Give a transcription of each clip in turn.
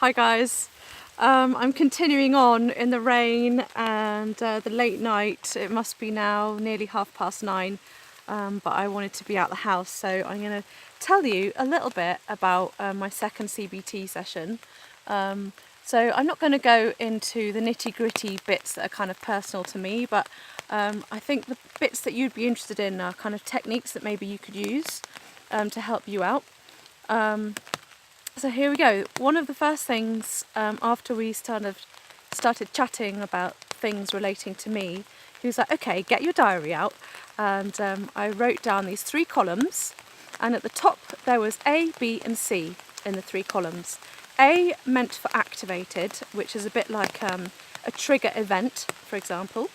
Hi guys, I'm continuing on in the rain and the late night. It must be now nearly 9:30, but I wanted to be out the house, so I'm going to tell you a little bit about my second CBT session. So I'm not going to go into the nitty-gritty bits that are kind of personal to me, but I think the bits that you'd be interested in are kind of techniques that maybe you could use to help you out. So here we go. One of the first things after we started chatting about things relating to me, he was like, okay, get your diary out. And I wrote down these 3 columns, and at the top there was A, B and C in the 3 columns. A meant for activated, which is a bit like a trigger event, for example.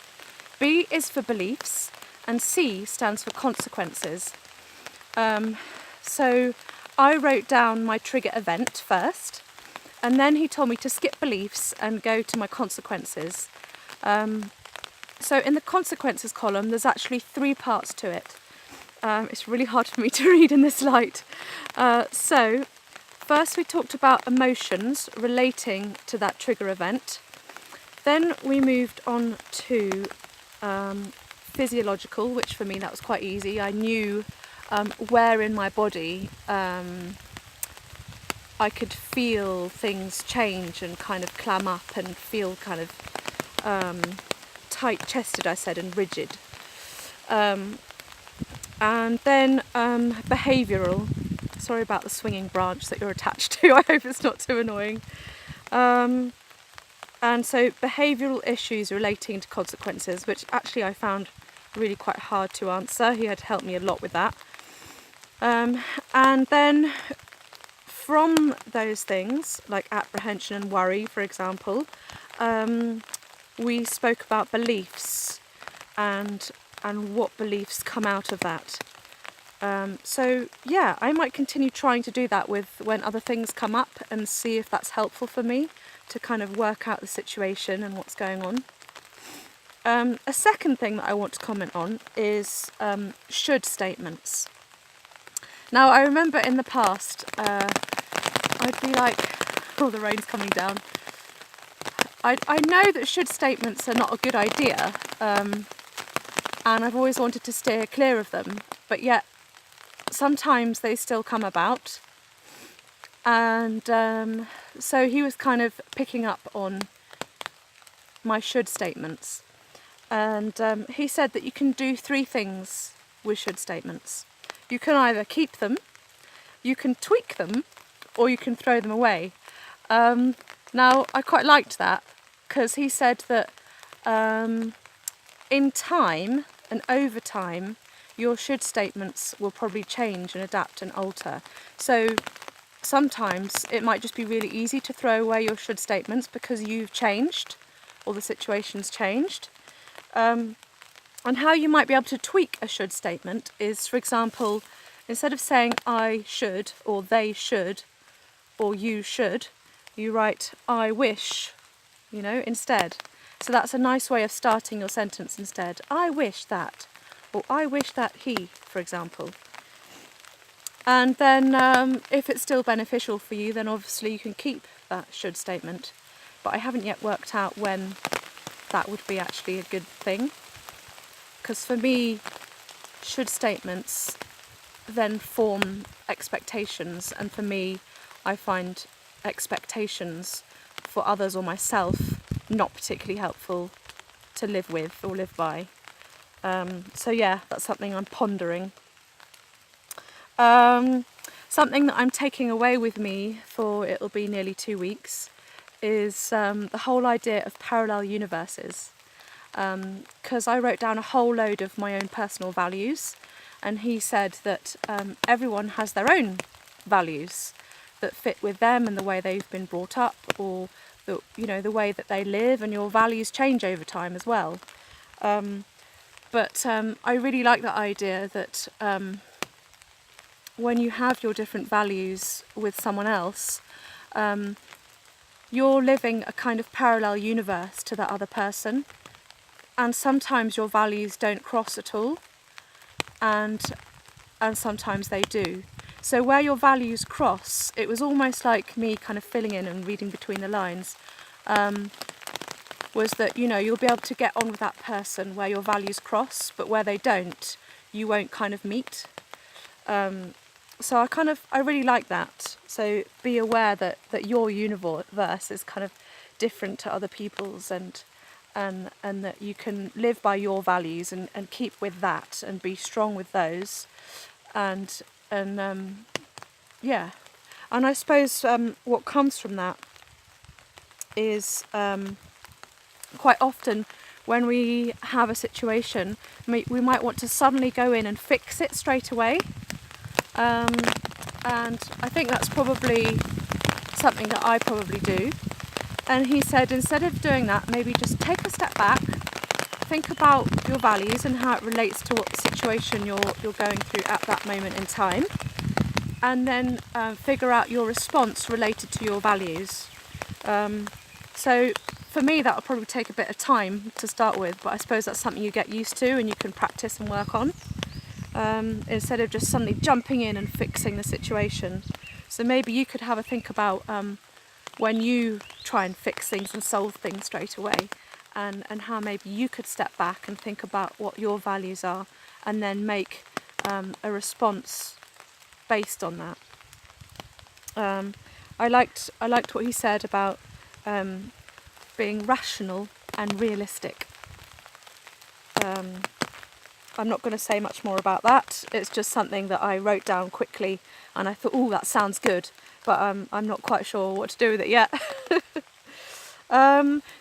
B is for beliefs, and C stands for consequences. So I wrote down my trigger event first, and then he told me to skip beliefs and go to my consequences. So in the consequences column, there's actually 3 parts to it. It's really hard for me to read in this light. So first we talked about emotions relating to that trigger event. Then we moved on to physiological, which for me that was quite easy. I knew where in my body I could feel things change and kind of clam up and feel kind of tight-chested, I said, and rigid. And then behavioural. Sorry about the swinging branch that you're attached to. I hope it's not too annoying. And so behavioural issues relating to consequences, which actually I found really quite hard to answer. He had helped me a lot with that. And then from those things, like apprehension and worry, for example, we spoke about beliefs and what beliefs come out of that. So yeah, I might continue trying to do that with when other things come up and see if that's helpful for me to kind of work out the situation and what's going on. A second thing that I want to comment on is should statements. Now, I remember in the past, I'd be like, oh, the rain's coming down. I know that should statements are not a good idea, and I've always wanted to steer clear of them, but yet sometimes they still come about. And so he was kind of picking up on my should statements. And he said that you can do 3 things with should statements. You can either keep them, you can tweak them, or you can throw them away. Now, I quite liked that, because he said that in time and over time, your should statements will probably change and adapt and alter. So sometimes it might just be really easy to throw away your should statements because you've changed, or the situation's changed. And how you might be able to tweak a should statement is, for example, instead of saying I should, or they should, or you should, you write I wish, instead. So that's a nice way of starting your sentence instead. I wish that, or I wish that he, for example. And then if it's still beneficial for you, then obviously you can keep that should statement. But I haven't yet worked out when that would be actually a good thing. Because for me, should statements then form expectations, and for me, I find expectations for others or myself not particularly helpful to live with or live by. So yeah, that's something I'm pondering. Something that I'm taking away with me for it'll be nearly 2 weeks is the whole idea of parallel universes. Because I wrote down a whole load of my own personal values, and he said that everyone has their own values that fit with them and the way they've been brought up, or the way that they live, and your values change over time as well. But I really like the idea that when you have your different values with someone else, you're living a kind of parallel universe to that other person. And sometimes your values don't cross at all, and sometimes they do. So where your values cross, it was almost like me kind of filling in and reading between the lines, was that, you know, you'll be able to get on with that person where your values cross, but where they don't, you won't kind of meet. So I really like that. So be aware that your universe is kind of different to other people's, and that you can live by your values and keep with that and be strong with those, and yeah. And I suppose what comes from that is quite often when we have a situation, we might want to suddenly go in and fix it straight away. And I think that's probably something that I probably do. And he said, instead of doing that, maybe just take a step back, think about your values and how it relates to what situation you're going through at that moment in time, and then figure out your response related to your values. So for me, that will probably take a bit of time to start with, but I suppose that's something you get used to and you can practice and work on, instead of just suddenly jumping in and fixing the situation. So maybe you could have a think about when you try and fix things and solve things straight away, and how maybe you could step back and think about what your values are, and then make a response based on that. I liked what he said about being rational and realistic. I'm not going to say much more about that. It's just something that I wrote down quickly, and I thought, oh, that sounds good, but I'm not quite sure what to do with it yet.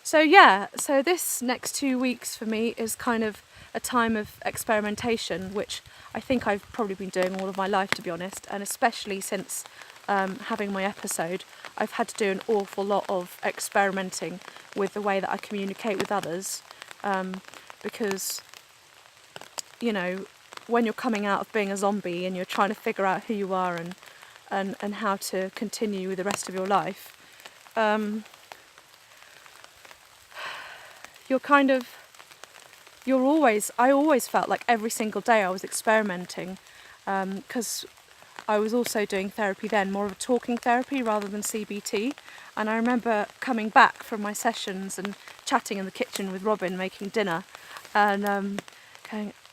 So this next 2 weeks for me is kind of a time of experimentation, which I think I've probably been doing all of my life, to be honest, and especially since having my episode, I've had to do an awful lot of experimenting with the way that I communicate with others, because, you know, when you're coming out of being a zombie and you're trying to figure out who you are and how to continue with the rest of your life, I always felt like every single day I was experimenting, because I was also doing therapy then, more of a talking therapy rather than CBT. And I remember coming back from my sessions and chatting in the kitchen with Robin, making dinner, and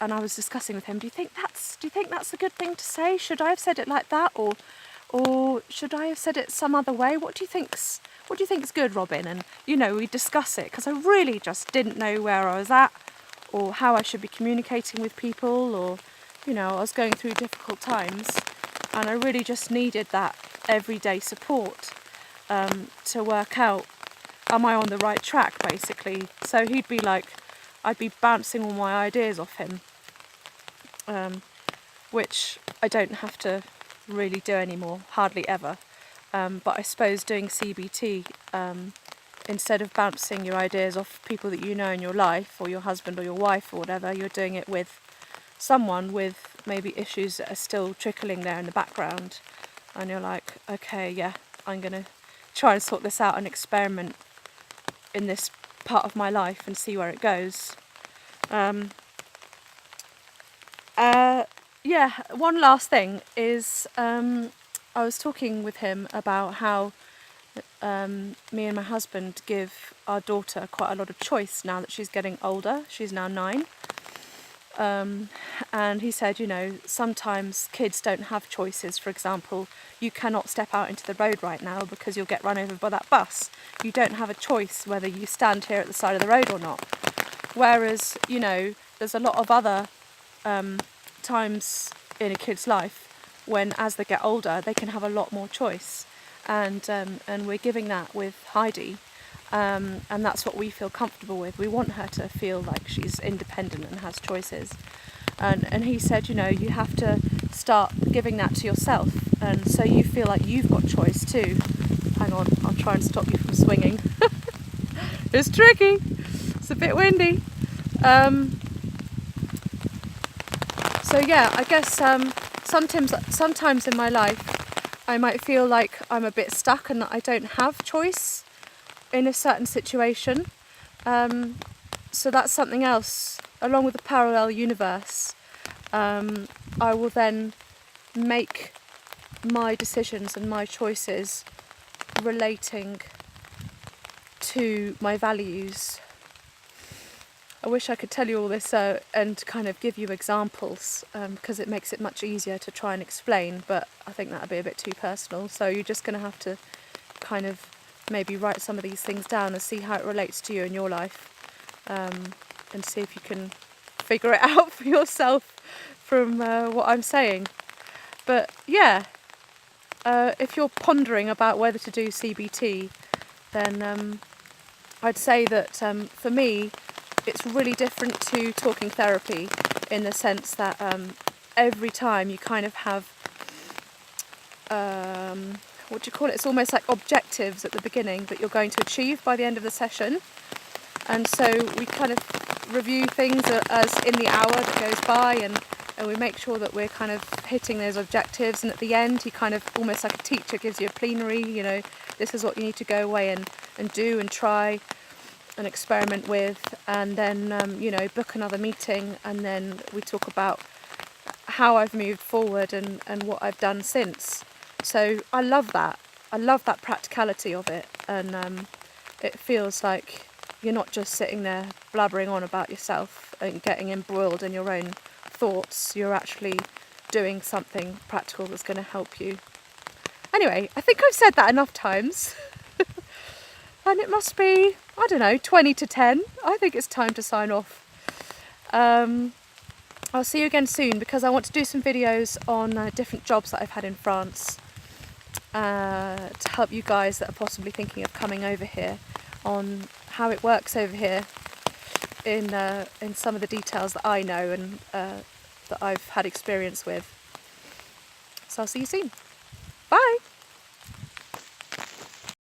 and I was discussing with him, do you think that's a good thing to say? Should I have said it like that, or should I have said it some other way? What do you think's good, Robin? And, you know, we discuss it, because I really just didn't know where I was at, or how I should be communicating with people, or, you know, I was going through difficult times, and I really just needed that everyday support to work out, am I on the right track, basically. So he'd be like, I'd be bouncing all my ideas off him, which I don't have to really do anymore, hardly ever. But I suppose doing CBT, instead of bouncing your ideas off people that you know in your life, or your husband or your wife or whatever, you're doing it with someone with maybe issues that are still trickling there in the background. And you're like, okay, yeah, I'm going to try and sort this out and experiment in this part of my life and see where it goes. One last thing is, I was talking with him about how me and my husband give our daughter quite a lot of choice now that she's getting older. She's now 9. And he said, you know, sometimes kids don't have choices. For example, you cannot step out into the road right now because you'll get run over by that bus. You don't have a choice whether you stand here at the side of the road or not. Whereas, you know, there's a lot of other times in a kid's life when, as they get older, they can have a lot more choice. And we're giving that with Heidi. And that's what we feel comfortable with. We want her to feel like she's independent and has choices. And he said, you know, you have to start giving that to yourself, and so you feel like you've got choice too. Hang on, I'll try and stop you from swinging. It's tricky. It's a bit windy. So yeah, I guess sometimes in my life I might feel like I'm a bit stuck and that I don't have choice in a certain situation. So that's something else. Along with the parallel universe, I will then make my decisions and my choices relating to my values. I wish I could tell you all this and kind of give you examples, because it makes it much easier to try and explain, but I think that would be a bit too personal. So you're just going to have to kind of maybe write some of these things down and see how it relates to you in your life, and see if you can figure it out for yourself from what I'm saying. But yeah, if you're pondering about whether to do CBT, then I'd say that for me it's really different to talking therapy, in the sense that every time you kind of have what do you call it? It's almost like objectives at the beginning that you're going to achieve by the end of the session. And so we kind of review things as in the hour that goes by, and we make sure that we're kind of hitting those objectives. And at the end, he kind of, almost like a teacher, gives you a plenary, you know, this is what you need to go away and do and try and experiment with. And then, you know, book another meeting, and then we talk about how I've moved forward and what I've done since. So I love that. I love that practicality of it, and it feels like you're not just sitting there blabbering on about yourself and getting embroiled in your own thoughts. You're actually doing something practical that's going to help you. Anyway, I think I've said that enough times. And it must be, I don't know, 20 to 10. I think it's time to sign off. I'll see you again soon, because I want to do some videos on different jobs that I've had in France, to help you guys that are possibly thinking of coming over here, on how it works over here in some of the details that I know and that I've had experience with. So I'll see you soon. Bye!